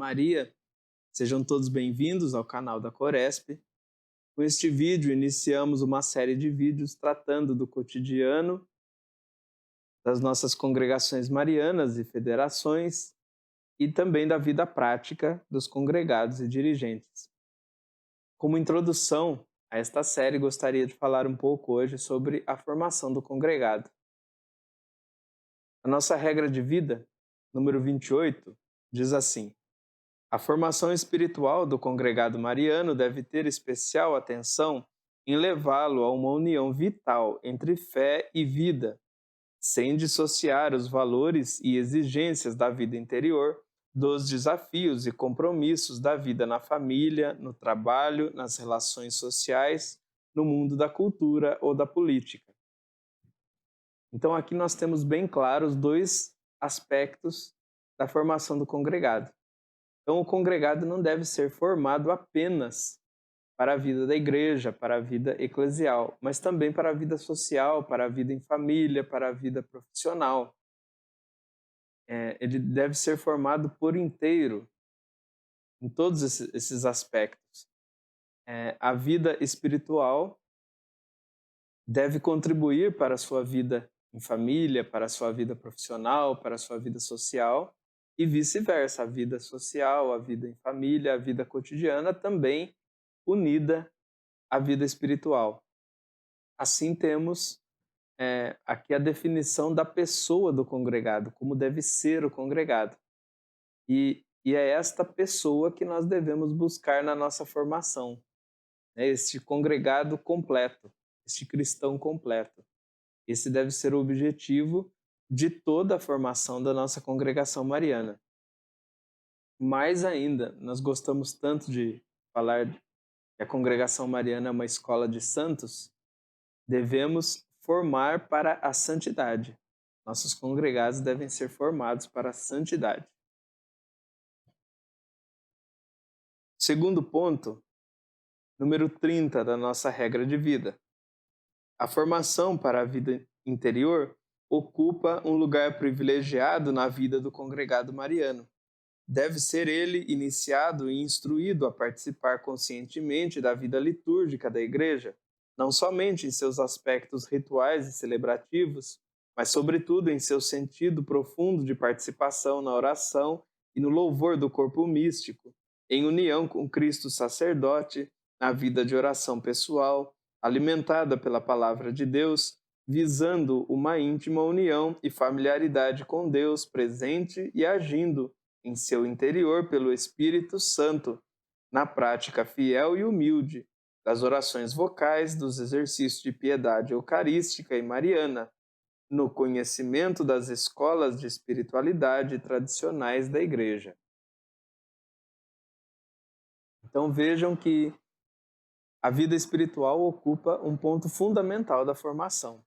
Maria. Sejam todos bem-vindos ao canal da Coresp. Com este vídeo, iniciamos uma série de vídeos tratando do cotidiano das nossas congregações marianas e federações e também da vida prática dos congregados e dirigentes. Como introdução a esta série, gostaria de falar um pouco hoje sobre a formação do congregado. A nossa regra de vida, número 28, diz assim: a formação espiritual do congregado mariano deve ter especial atenção em levá-lo a uma união vital entre fé e vida, sem dissociar os valores e exigências da vida interior dos desafios e compromissos da vida na família, no trabalho, nas relações sociais, no mundo da cultura ou da política. Então aqui nós temos bem claros dois aspectos da formação do congregado. Então o congregado não deve ser formado apenas para a vida da igreja, para a vida eclesial, mas também para a vida social, para a vida em família, para a vida profissional. Ele deve ser formado por inteiro em todos esses aspectos. A vida espiritual deve contribuir para a sua vida em família, para a sua vida profissional, para a sua vida social e vice-versa, a vida social, a vida em família, a vida cotidiana também unida à vida espiritual. Assim temos aqui a definição da pessoa do congregado, como deve ser o congregado. E é esta pessoa que nós devemos buscar na nossa formação, este congregado completo, este cristão completo. Esse deve ser o objetivo de toda a formação da nossa congregação mariana. Mais ainda, nós gostamos tanto de falar que a congregação mariana é uma escola de santos, devemos formar para a santidade. Nossos congregados devem ser formados para a santidade. Segundo ponto, número 30 da nossa regra de vida. A formação para a vida interior ocupa um lugar privilegiado na vida do congregado mariano. Deve ser ele iniciado e instruído a participar conscientemente da vida litúrgica da Igreja, não somente em seus aspectos rituais e celebrativos, mas sobretudo em seu sentido profundo de participação na oração e no louvor do corpo místico, em união com Cristo sacerdote, na vida de oração pessoal, alimentada pela palavra de Deus, visando uma íntima união e familiaridade com Deus presente e agindo em seu interior pelo Espírito Santo, na prática fiel e humilde das orações vocais, dos exercícios de piedade eucarística e mariana, no conhecimento das escolas de espiritualidade tradicionais da Igreja. Então vejam que a vida espiritual ocupa um ponto fundamental da formação.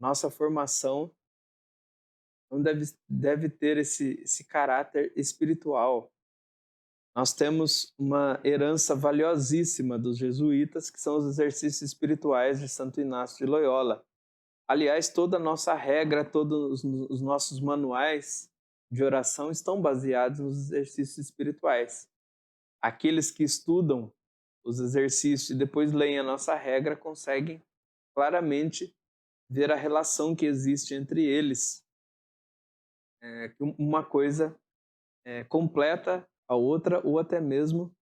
Nossa formação não deve ter esse caráter espiritual. Nós temos uma herança valiosíssima dos jesuítas, que são os exercícios espirituais de Santo Inácio de Loyola. Aliás, toda a nossa regra, todos os nossos manuais de oração estão baseados nos exercícios espirituais. Aqueles que estudam os exercícios e depois leem a nossa regra conseguem claramente ver a relação que existe entre eles. Uma coisa completa a outra, ou até mesmo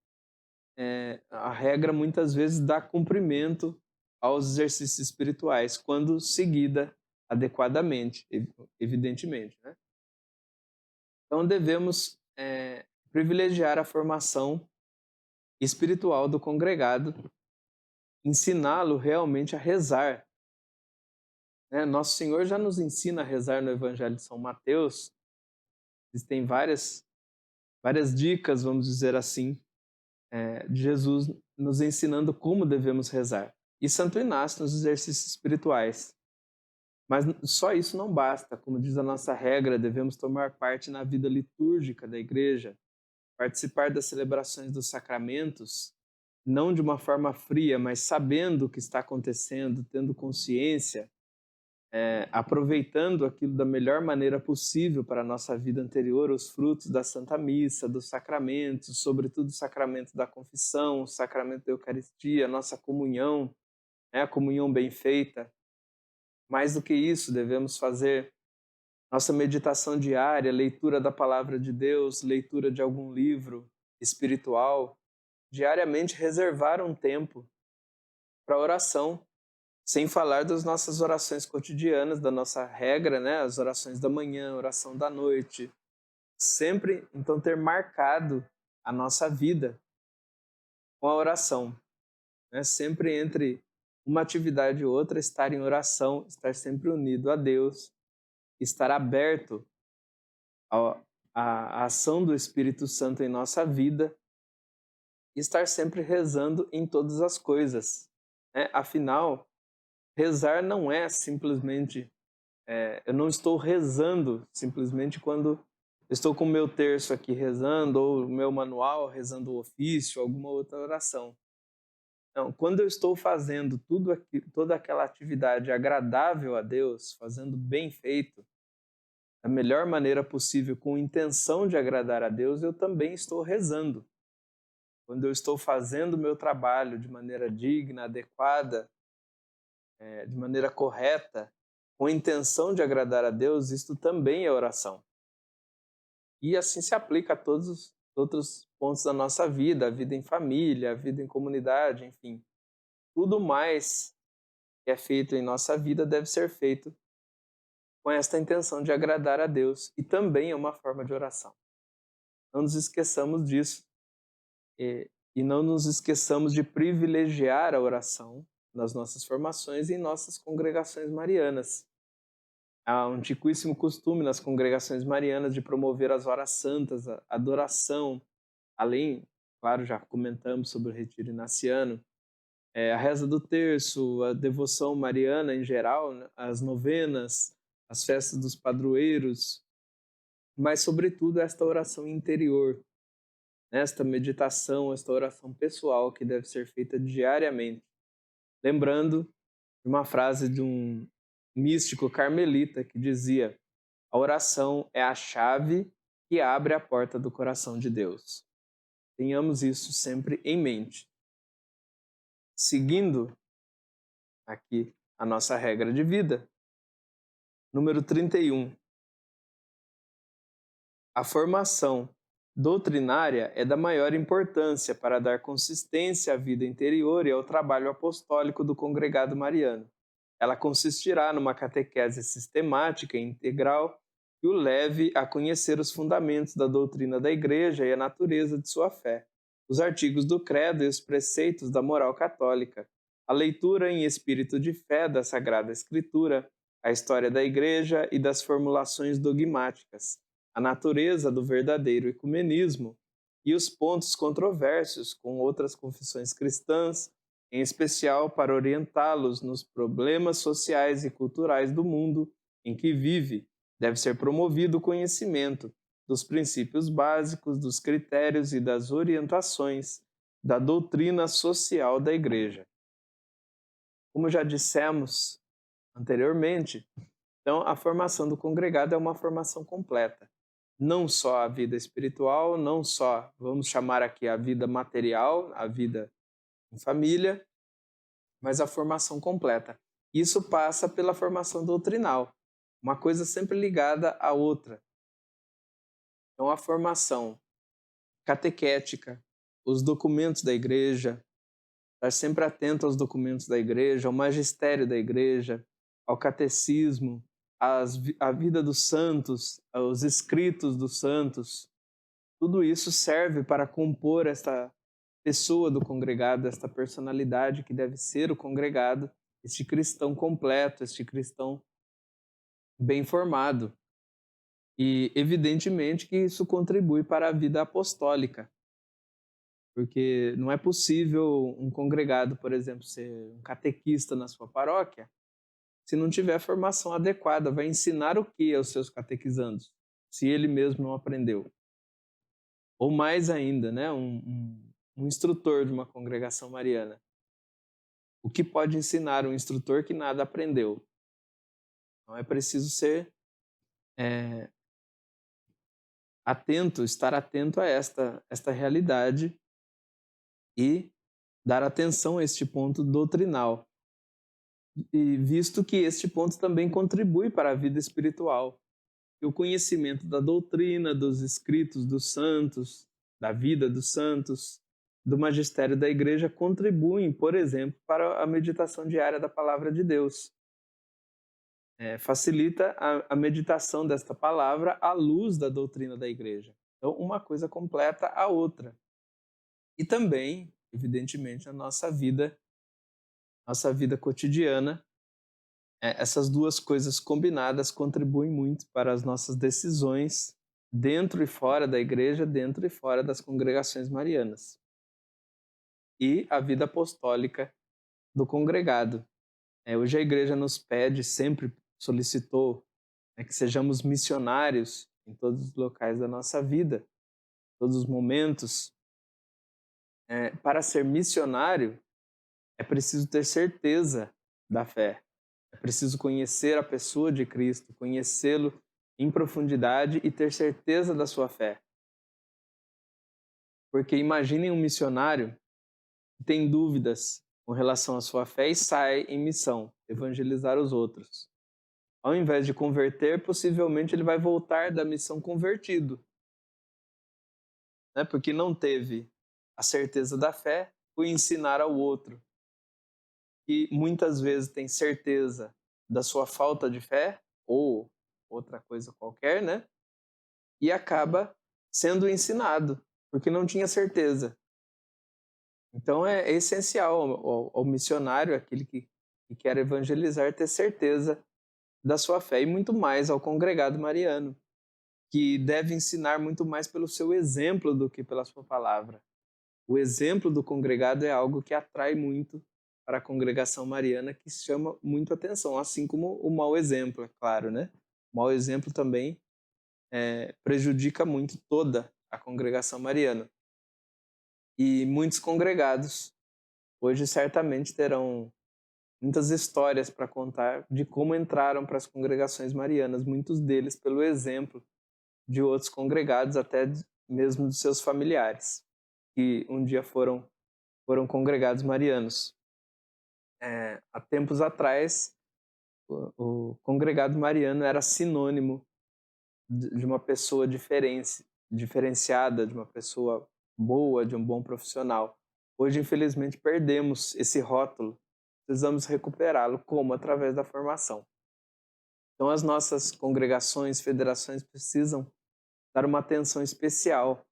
a regra muitas vezes dá cumprimento aos exercícios espirituais, quando seguida adequadamente, evidentemente. Né? Então devemos privilegiar a formação espiritual do congregado, ensiná-lo realmente a rezar. Nosso Senhor já nos ensina a rezar no Evangelho de São Mateus. Existem várias dicas, vamos dizer assim, de Jesus nos ensinando como devemos rezar. E Santo Inácio nos exercícios espirituais. Mas só isso não basta. Como diz a nossa regra, devemos tomar parte na vida litúrgica da Igreja, participar das celebrações dos sacramentos, não de uma forma fria, mas sabendo o que está acontecendo, tendo consciência, aproveitando aquilo da melhor maneira possível para a nossa vida anterior, os frutos da Santa Missa, dos sacramentos, sobretudo o sacramento da confissão, o sacramento da Eucaristia, a nossa comunhão, a comunhão bem feita. Mais do que isso, devemos fazer nossa meditação diária, leitura da Palavra de Deus, leitura de algum livro espiritual, diariamente reservar um tempo para oração, sem falar das nossas orações cotidianas, da nossa regra, as orações da manhã, oração da noite. Sempre, então, ter marcado a nossa vida com a oração. Sempre entre uma atividade e outra, estar em oração, estar sempre unido a Deus, estar aberto à ação do Espírito Santo em nossa vida e estar sempre rezando em todas as coisas. Afinal, rezar não é simplesmente... eu não estou rezando simplesmente quando estou com o meu terço aqui rezando, ou o meu manual rezando o ofício, alguma outra oração. Não, quando eu estou fazendo toda aquela atividade agradável a Deus, fazendo bem feito, da melhor maneira possível, com intenção de agradar a Deus, eu também estou rezando. Quando eu estou fazendo o meu trabalho de maneira digna, adequada, de maneira correta, com a intenção de agradar a Deus, isto também é oração. E assim se aplica a todos os outros pontos da nossa vida, a vida em família, a vida em comunidade, enfim. Tudo mais que é feito em nossa vida deve ser feito com esta intenção de agradar a Deus. E também é uma forma de oração. Não nos esqueçamos disso. E não nos esqueçamos de privilegiar a oração nas nossas formações e em nossas congregações marianas. Há um antiquíssimo costume nas congregações marianas de promover as horas santas, a adoração, além, claro, já comentamos sobre o retiro inaciano, a reza do terço, a devoção mariana em geral, as novenas, as festas dos padroeiros, mas, sobretudo, esta oração interior, esta meditação, esta oração pessoal que deve ser feita diariamente. Lembrando de uma frase de um místico carmelita que dizia: a oração é a chave que abre a porta do coração de Deus. Tenhamos isso sempre em mente. Seguindo aqui a nossa regra de vida, número 31. A formação doutrinária é da maior importância para dar consistência à vida interior e ao trabalho apostólico do congregado mariano. Ela consistirá numa catequese sistemática e integral que o leve a conhecer os fundamentos da doutrina da Igreja e a natureza de sua fé, os artigos do credo e os preceitos da moral católica, a leitura em espírito de fé da Sagrada Escritura, a história da Igreja e das formulações dogmáticas, a natureza do verdadeiro ecumenismo e os pontos controversos com outras confissões cristãs, em especial para orientá-los nos problemas sociais e culturais do mundo em que vive. Deve ser promovido o conhecimento dos princípios básicos, dos critérios e das orientações da doutrina social da Igreja. Como já dissemos anteriormente, então a formação do congregado é uma formação completa. Não só a vida espiritual, não só, vamos chamar aqui a vida material, a vida em família, mas a formação completa. Isso passa pela formação doutrinal, uma coisa sempre ligada à outra. Então, a formação catequética, os documentos da Igreja, estar sempre atento aos documentos da Igreja, ao magistério da Igreja, ao catecismo, à vida dos santos, aos escritos dos santos. Tudo isso serve para compor esta pessoa do congregado, esta personalidade que deve ser o congregado, este cristão completo, este cristão bem formado. E, evidentemente, que isso contribui para a vida apostólica, porque não é possível um congregado, por exemplo, ser um catequista na sua paróquia, se não tiver formação adequada. Vai ensinar o que aos seus catequizandos, se ele mesmo não aprendeu? Ou mais ainda, um instrutor de uma congregação mariana. O que pode ensinar um instrutor que nada aprendeu? Então é preciso ser atento, estar atento a esta realidade e dar atenção a este ponto doutrinal. E visto que este ponto também contribui para a vida espiritual. E o conhecimento da doutrina, dos escritos dos santos, da vida dos santos, do magistério da igreja contribuem, por exemplo, para a meditação diária da palavra de Deus. Facilita a meditação desta palavra à luz da doutrina da igreja. Então, uma coisa completa a outra. E também, evidentemente, a nossa vida cotidiana, essas duas coisas combinadas contribuem muito para as nossas decisões dentro e fora da igreja, dentro e fora das congregações marianas. E a vida apostólica do congregado. Hoje a igreja nos pede, sempre solicitou, que sejamos missionários em todos os locais da nossa vida, todos os momentos. Para ser missionário, é preciso ter certeza da fé. É preciso conhecer a pessoa de Cristo, conhecê-lo em profundidade e ter certeza da sua fé. Porque imaginem um missionário que tem dúvidas com relação à sua fé e sai em missão, evangelizar os outros. Ao invés de converter, possivelmente ele vai voltar da missão convertido. Porque não teve a certeza da fé, foi ensinar ao outro. E muitas vezes tem certeza da sua falta de fé, ou outra coisa qualquer, e acaba sendo ensinado, porque não tinha certeza. Então é essencial ao missionário, aquele que quer evangelizar, ter certeza da sua fé, e muito mais ao congregado mariano, que deve ensinar muito mais pelo seu exemplo do que pela sua palavra. O exemplo do congregado é algo que atrai muito para a congregação mariana, que chama muito atenção, assim como o mau exemplo, é claro, O mau exemplo também prejudica muito toda a congregação mariana. E muitos congregados hoje certamente terão muitas histórias para contar de como entraram para as congregações marianas, muitos deles pelo exemplo de outros congregados, até mesmo dos seus familiares, que um dia foram congregados marianos. Há tempos atrás, o congregado mariano era sinônimo de uma pessoa diferenciada, de uma pessoa boa, de um bom profissional. Hoje, infelizmente, perdemos esse rótulo. Precisamos recuperá-lo. Como? Através da formação. Então, as nossas congregações, federações precisam dar uma atenção especial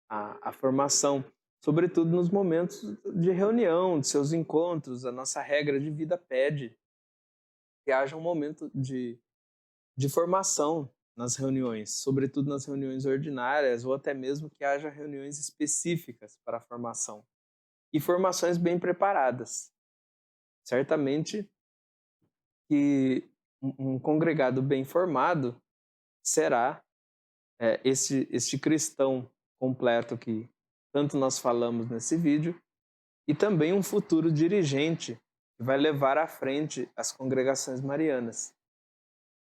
à formação, sobretudo nos momentos de reunião, de seus encontros. A nossa regra de vida pede que haja um momento de formação nas reuniões, sobretudo nas reuniões ordinárias, ou até mesmo que haja reuniões específicas para a formação. E formações bem preparadas. Certamente que um congregado bem formado será este cristão completo que tanto nós falamos nesse vídeo, e também um futuro dirigente que vai levar à frente as congregações marianas.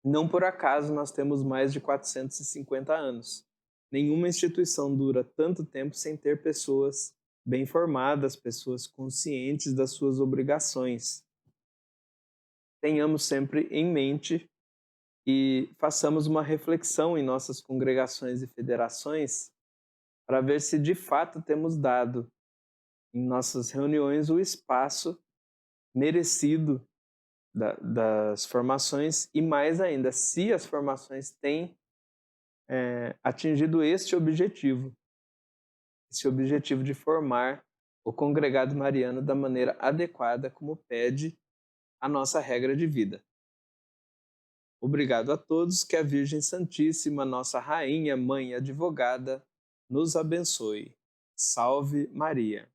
Não por acaso nós temos mais de 450 anos. Nenhuma instituição dura tanto tempo sem ter pessoas bem formadas, pessoas conscientes das suas obrigações. Tenhamos sempre em mente e façamos uma reflexão em nossas congregações e federações para ver se de fato temos dado em nossas reuniões o espaço merecido das formações, e mais ainda, se as formações têm atingido este objetivo de formar o congregado mariano da maneira adequada, como pede a nossa regra de vida. Obrigado a todos, que a Virgem Santíssima, nossa Rainha, Mãe e Advogada, nos abençoe. Salve Maria!